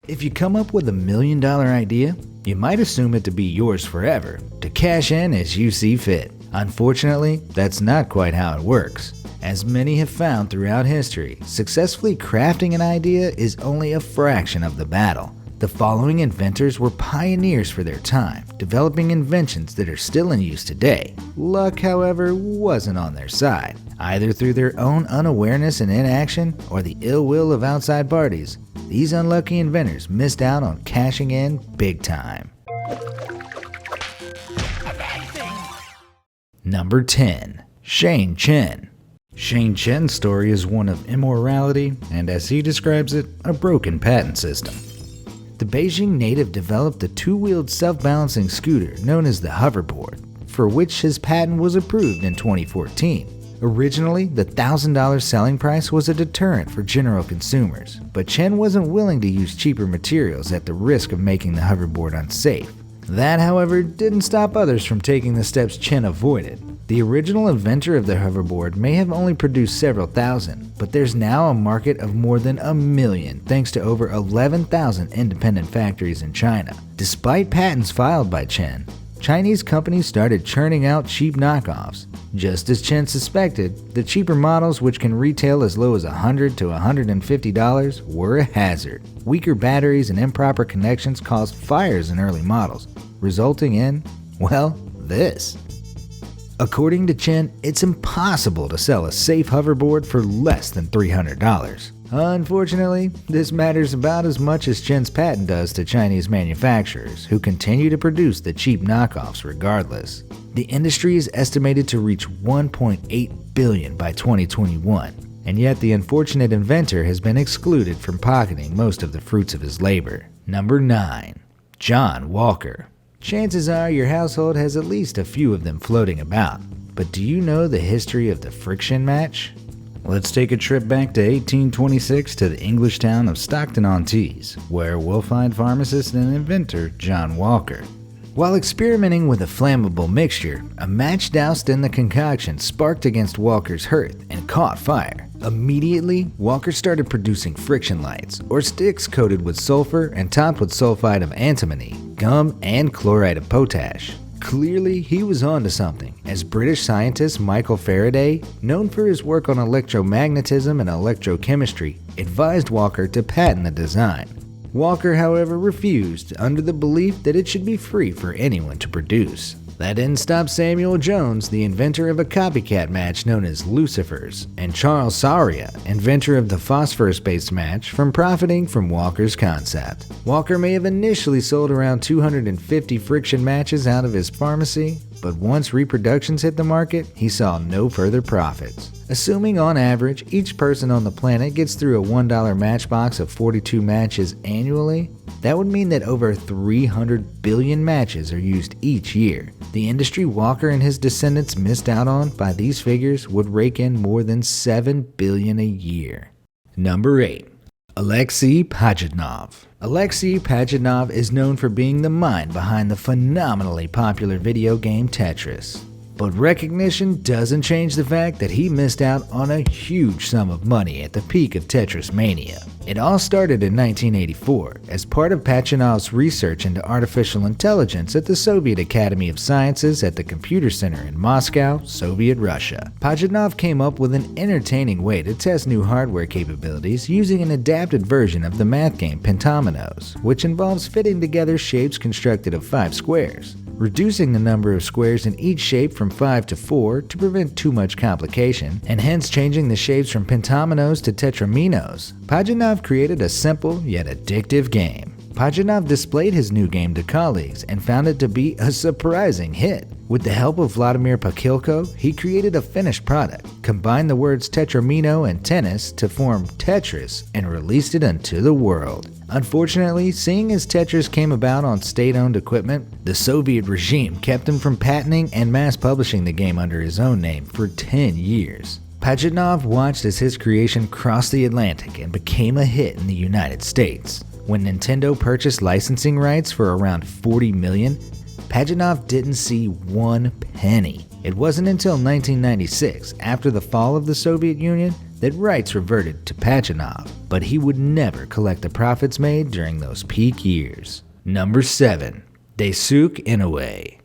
If you come up with $1,000,000 idea, you might assume it to be yours forever, to cash in as you see fit. Unfortunately, that's not quite how it works. As many have found throughout history, successfully crafting an idea is only a fraction of the battle. The following inventors were pioneers for their time, developing inventions that are still in use today. Luck, however, wasn't on their side. Either through their own unawareness and inaction, or the ill will of outside parties, these unlucky inventors missed out on cashing in big time. Number 10. Shane Chen. Shane Chen's story is one of immorality and, as he describes it, a broken patent system. The Beijing native developed a two-wheeled self-balancing scooter known as the hoverboard, for which his patent was approved in 2014. Originally, the $1,000 selling price was a deterrent for general consumers, but Chen wasn't willing to use cheaper materials at the risk of making the hoverboard unsafe. That, however, didn't stop others from taking the steps Chen avoided. The original inventor of the hoverboard may have only produced several thousand, but there's now a market of more than 1,000,000 thanks to over 11,000 independent factories in China. Despite patents filed by Chen, Chinese companies started churning out cheap knockoffs. Just as Chen suspected, the cheaper models, which can retail as low as $100 to $150, were a hazard. Weaker batteries and improper connections caused fires in early models, resulting in, well, this. According to Chen, it's impossible to sell a safe hoverboard for less than $300. Unfortunately, this matters about as much as Chen's patent does to Chinese manufacturers, who continue to produce the cheap knockoffs regardless. The industry is estimated to reach $1.8 billion by 2021, and yet the unfortunate inventor has been excluded from pocketing most of the fruits of his labor. Number 9. John Walker. Chances are your household has at least a few of them floating about, but do you know the history of the friction match? Let's take a trip back to 1826 to the English town of Stockton-on-Tees, where we'll find pharmacist and inventor John Walker. While experimenting with a flammable mixture, a match doused in the concoction sparked against Walker's hearth and caught fire. Immediately, Walker started producing friction lights, or sticks coated with sulfur and topped with sulfide of antimony, gum, and chloride of potash. Clearly, he was onto something, as British scientist Michael Faraday, known for his work on electromagnetism and electrochemistry, advised Walker to patent the design. Walker, however, refused, under the belief that it should be free for anyone to produce. That didn't stop Samuel Jones, the inventor of a copycat match known as Lucifer's, and Charles Sauria, inventor of the phosphorus-based match, from profiting from Walker's concept. Walker may have initially sold around 250 friction matches out of his pharmacy, but once reproductions hit the market, he saw no further profits. Assuming on average each person on the planet gets through a $1 matchbox of 42 matches annually, that would mean that over 300 billion matches are used each year. The industry Walker and his descendants missed out on by these figures would rake in more than $7 billion a year. Number 8. Alexey Pajitnov. Alexey Pajitnov is known for being the mind behind the phenomenally popular video game Tetris. But recognition doesn't change the fact that he missed out on a huge sum of money at the peak of Tetris mania. It all started in 1984 as part of Pajitnov's research into artificial intelligence at the Soviet Academy of Sciences at the Computer Center in Moscow, Soviet Russia. Pajitnov came up with an entertaining way to test new hardware capabilities using an adapted version of the math game Pentominoes, which involves fitting together shapes constructed of 5 squares, reducing the number of squares in each shape from 5 to 4 to prevent too much complication, and hence changing the shapes from pentominoes to tetraminos. Pajitnov created a simple yet addictive game. Pajitnov displayed his new game to colleagues and found it to be a surprising hit. With the help of Vladimir Pakilko, he created a finished product, combined the words tetramino and tennis to form Tetris, and released it into the world. Unfortunately, seeing as Tetris came about on state-owned equipment, the Soviet regime kept him from patenting and mass publishing the game under his own name for 10 years. Pajitnov watched as his creation crossed the Atlantic and became a hit in the United States. When Nintendo purchased licensing rights for around $40 million, Pajitnov didn't see one penny. It wasn't until 1996, after the fall of the Soviet Union, that rights reverted to Pajitnov, but he would never collect the profits made during those peak years. Number 7. Sook In A Way.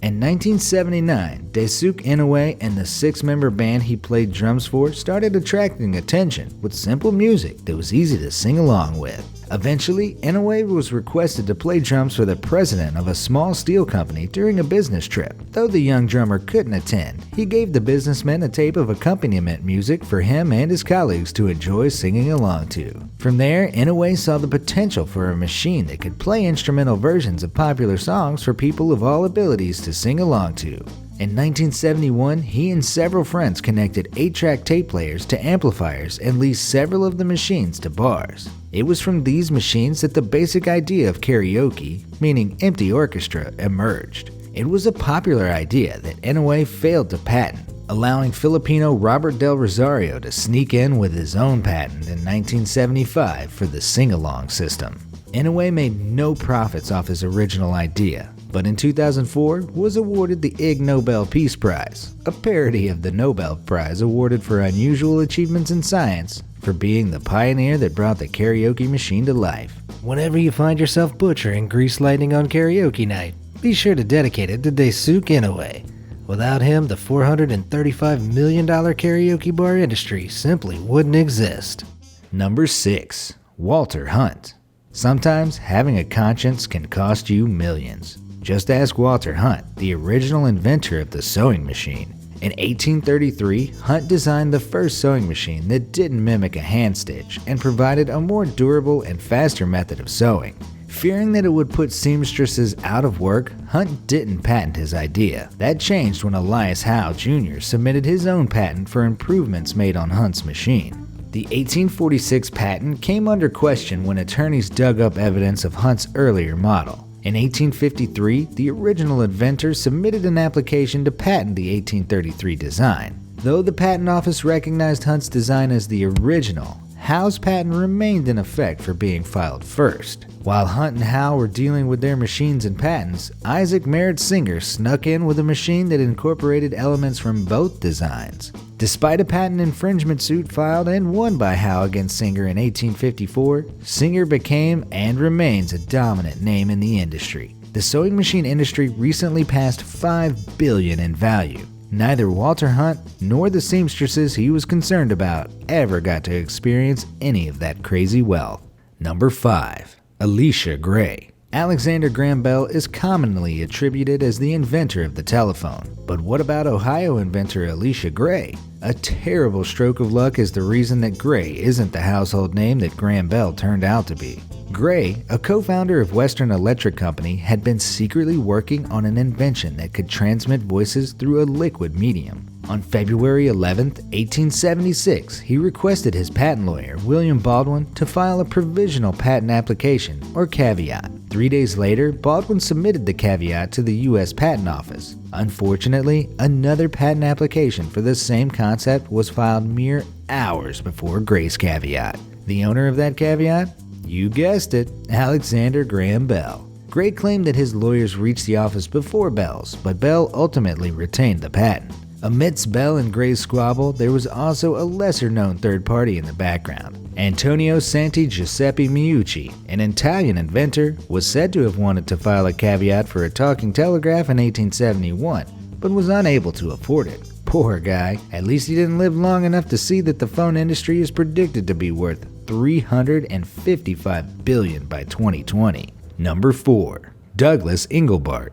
In 1979, Sook In A Way and the 6-member band he played drums for started attracting attention with simple music that was easy to sing along with. Eventually, In A Way was requested to play drums for the president of a small steel company during a business trip. Though the young drummer couldn't attend, he gave the businessman a tape of accompaniment music for him and his colleagues to enjoy singing along to. From there, In A Way saw the potential for a machine that could play instrumental versions of popular songs for people of all abilities to sing along to. In 1971, he and several friends connected 8-track tape players to amplifiers and leased several of the machines to bars. It was from these machines that the basic idea of karaoke, meaning empty orchestra, emerged. It was a popular idea that In A Way failed to patent, allowing Filipino Robert Del Rosario to sneak in with his own patent in 1975 for the sing-along system. In A Way made no profits off his original idea, but in 2004 was awarded the Ig Nobel Peace Prize, a parody of the Nobel Prize awarded for unusual achievements in science, for being the pioneer that brought the karaoke machine to life. Whenever you find yourself butchering grease lightning on karaoke night, be sure to dedicate it to Sook In A Way. Without him, the $435 million karaoke bar industry simply wouldn't exist. Number 6. Walter Hunt. Sometimes having a conscience can cost you millions. Just ask Walter Hunt, the original inventor of the sewing machine. In 1833, Hunt designed the first sewing machine that didn't mimic a hand stitch and provided a more durable and faster method of sewing. Fearing that it would put seamstresses out of work, Hunt didn't patent his idea. That changed when Elias Howe Jr. submitted his own patent for improvements made on Hunt's machine. The 1846 patent came under question when attorneys dug up evidence of Hunt's earlier model. In 1853, the original inventor submitted an application to patent the 1833 design. Though the patent office recognized Hunt's design as the original, Howe's patent remained in effect for being filed first. While Hunt and Howe were dealing with their machines and patents, Isaac Merritt Singer snuck in with a machine that incorporated elements from both designs. Despite a patent infringement suit filed and won by Howe against Singer in 1854, Singer became and remains a dominant name in the industry. The sewing machine industry recently passed $5 billion in value. Neither Walter Hunt nor the seamstresses he was concerned about ever got to experience any of that crazy wealth. Number 5. Elisha Gray. Alexander Graham Bell is commonly attributed as the inventor of the telephone. But what about Ohio inventor Elisha Gray? A terrible stroke of luck is the reason that Gray isn't the household name that Graham Bell turned out to be. Gray, a co-founder of Western Electric Company, had been secretly working on an invention that could transmit voices through a liquid medium. On February 11, 1876, he requested his patent lawyer, William Baldwin, to file a provisional patent application, or caveat. 3 days later, Baldwin submitted the caveat to the U.S. Patent Office. Unfortunately, another patent application for the same concept was filed mere hours before Gray's caveat. The owner of that caveat? You guessed it, Alexander Graham Bell. Gray claimed that his lawyers reached the office before Bell's, but Bell ultimately retained the patent. Amidst Bell and Gray's squabble, there was also a lesser-known third party in the background. Antonio Santi Giuseppe Miucci, an Italian inventor, was said to have wanted to file a caveat for a talking telegraph in 1871, but was unable to afford it. Poor guy, at least he didn't live long enough to see that the phone industry is predicted to be worth $355 billion by 2020. Number 4. Douglas Engelbart.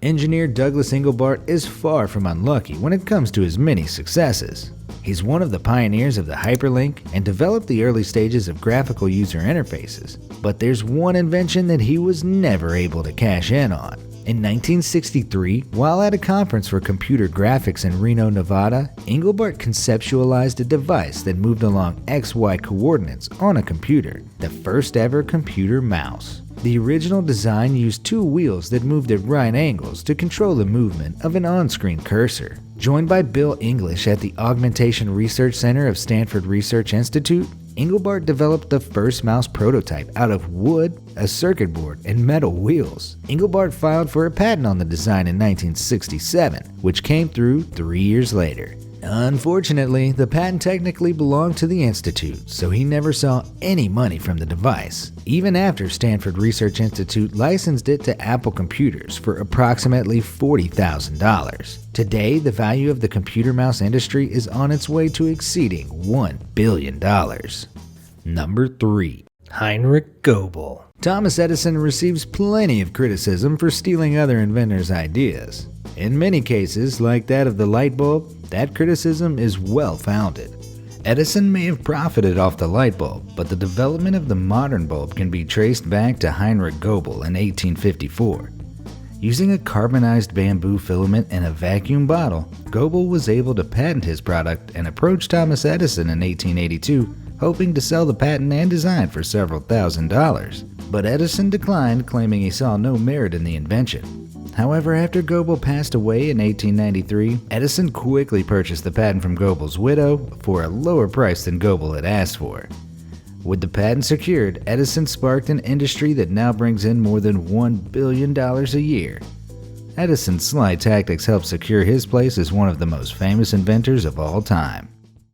Engineer Douglas Engelbart is far from unlucky when it comes to his many successes. He's one of the pioneers of the hyperlink and developed the early stages of graphical user interfaces. But there's one invention that he was never able to cash in on. In 1963, while at a conference for computer graphics in Reno, Nevada, Engelbart conceptualized a device that moved along XY coordinates on a computer, the first ever computer mouse. The original design used 2 wheels that moved at right angles to control the movement of an on-screen cursor. Joined by Bill English at the Augmentation Research Center of Stanford Research Institute, Engelbart developed the first mouse prototype out of wood, a circuit board, and metal wheels. Engelbart filed for a patent on the design in 1967, which came through 3 years later. Unfortunately, the patent technically belonged to the Institute, so he never saw any money from the device, even after Stanford Research Institute licensed it to Apple Computers for approximately $40,000. Today, the value of the computer mouse industry is on its way to exceeding $1 billion. Number 3. Heinrich Gopal. Thomas Edison receives plenty of criticism for stealing other inventors' ideas. In many cases, like that of the light bulb, that criticism is well-founded. Edison may have profited off the light bulb, but the development of the modern bulb can be traced back to Heinrich Gopal in 1854. Using a carbonized bamboo filament in a vacuum bottle, Gopal was able to patent his product and approached Thomas Edison in 1882, hoping to sell the patent and design for several $1,000s. But Edison declined, claiming he saw no merit in the invention. However, after Gopal passed away in 1893, Edison quickly purchased the patent from Gopal's widow for a lower price than Gopal had asked for. With the patent secured, Edison sparked an industry that now brings in more than $1 billion a year. Edison's sly tactics helped secure his place as one of the most famous inventors of all time.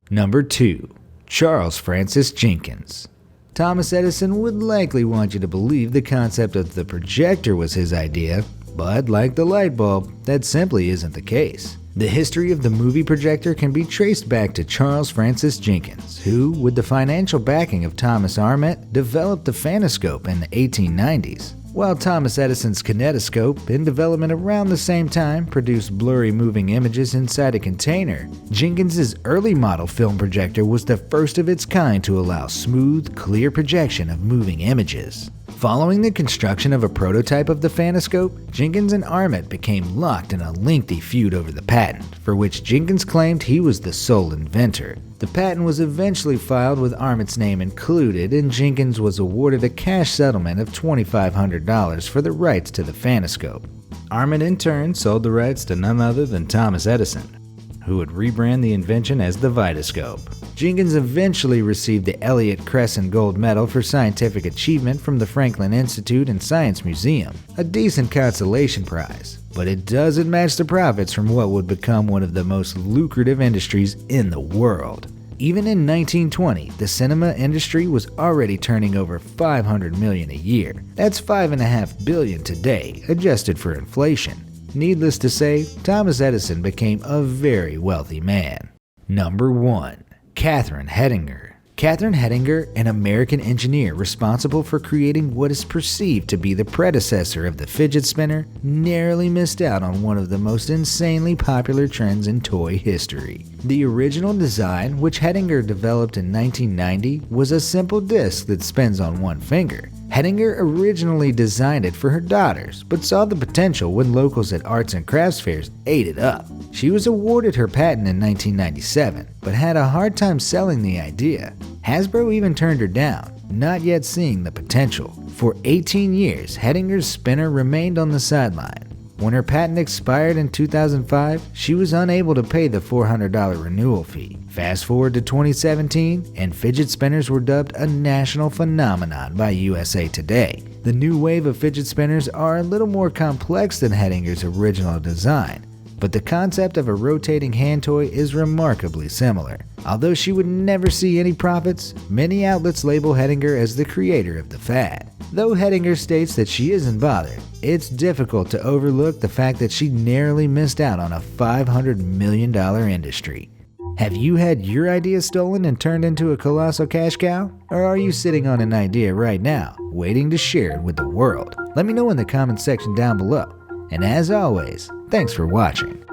Number 2. Charles Francis Jenkins. Thomas Edison would likely want you to believe the concept of the projector was his idea, but like the light bulb, that simply isn't the case. The history of the movie projector can be traced back to Charles Francis Jenkins, who, with the financial backing of Thomas Armet, developed the phanoscope in the 1890s. While Thomas Edison's kinetoscope, in development around the same time, produced blurry moving images inside a container, Jenkins's early model film projector was the first of its kind to allow smooth, clear projection of moving images. Following the construction of a prototype of the phanoscope, Jenkins and Armet became locked in a lengthy feud over the patent, for which Jenkins claimed he was the sole inventor. The patent was eventually filed with Armet's name included, and Jenkins was awarded a cash settlement of $2,500 for the rights to the phanoscope. Armet in turn sold the rights to none other than Thomas Edison, who would rebrand the invention as the Vitascope. Jenkins eventually received the Elliott Crescent Gold Medal for scientific achievement from the Franklin Institute and Science Museum, a decent consolation prize, but it doesn't match the profits from what would become one of the most lucrative industries in the world. Even in 1920, the cinema industry was already turning over $500 million a year. That's $5.5 billion today, adjusted for inflation. Needless to say, Thomas Edison became a very wealthy man. Number 1. Kathryn Hettinger. Kathryn Hettinger, an American engineer responsible for creating what is perceived to be the predecessor of the fidget spinner, narrowly missed out on one of the most insanely popular trends in toy history. The original design, which Hettinger developed in 1990, was a simple disc that spins on one finger. Hettinger originally designed it for her daughters, but saw the potential when locals at arts and crafts fairs ate it up. She was awarded her patent in 1997, but had a hard time selling the idea. Hasbro even turned her down, not yet seeing the potential. For 18 years, Hettinger's spinner remained on the sideline. When her patent expired in 2005, she was unable to pay the $400 renewal fee. Fast forward to 2017, and fidget spinners were dubbed a national phenomenon by USA Today. The new wave of fidget spinners are a little more complex than Hettinger's original design, but the concept of a rotating hand toy is remarkably similar. Although she would never see any profits, many outlets label Hettinger as the creator of the fad. Though Hettinger states that she isn't bothered, it's difficult to overlook the fact that she narrowly missed out on a $500 million industry. Have you had your idea stolen and turned into a colossal cash cow? Or are you sitting on an idea right now, waiting to share it with the world? Let me know in the comments section down below. And as always, thanks for watching.